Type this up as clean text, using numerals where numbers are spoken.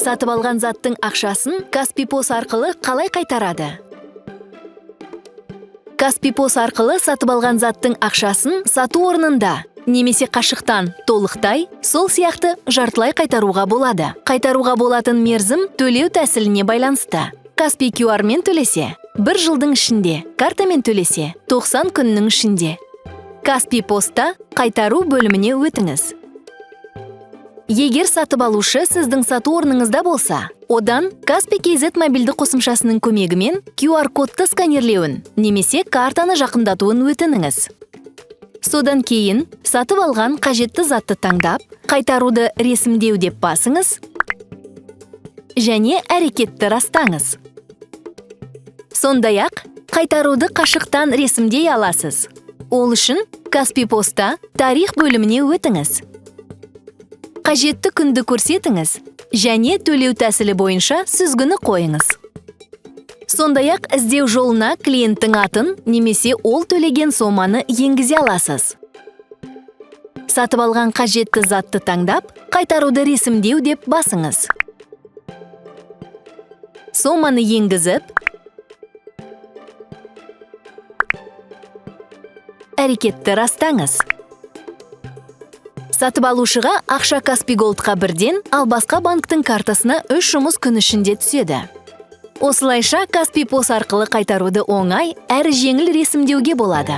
сатып алған заттың ақшасын Каспий-Пост арқылы қалай қайтарады? Каспий-Пост арқылы сатып алған заттың ақшасын сату орнында немесе қашықтан толықтай, сол сияқты жартылай қайтаруға болады. Қайтаруға болатын мерзім төлеу тәсіліне байланысты. Каспий QR-мен төлесе, 1 жылдың ішінде, картамен төлесе, 90 күннің ішінде. Каспий-Постта қайтару бөліміне өтіңіз. Егер сатып алушы сіздің сату орныңызда болса, одан Каспий.kz мобильді қосымшасының көмегімен QR-кодты сканерлеуін немесе картаны жақындатуын өтініңіз. Содан кейін сатып алған қажетті затты таңдап, қайтаруды ресімдеу деп басыңыз және әрекетті растаңыз. Сондай-ақ, қайтаруды қашықтан ресімдей аласыз. Ол үшін Каспий-Постта тарих бөліміне өтіңіз. Қажетті күнді көрсетіңіз және төлеу тәсілі бойынша сүзгіні қойыңыз. Сондай-ақ іздеу жолына клиенттің атын немесе ол төлеген соманы енгізе аласыз. Сатып алған қажетті затты таңдап, қайтаруды ресімдеу деп басыңыз. Соманы енгізіп, әрекетті растаңыз. Сатып алушыға ақша Каспий Голдқа бірден, ал басқа банктың картасына 3 жұмыс күн ішінде түседі. Осылайша Каспий-Пост арқылы қайтаруды оңай әрі жеңіл ресімдеуге болады.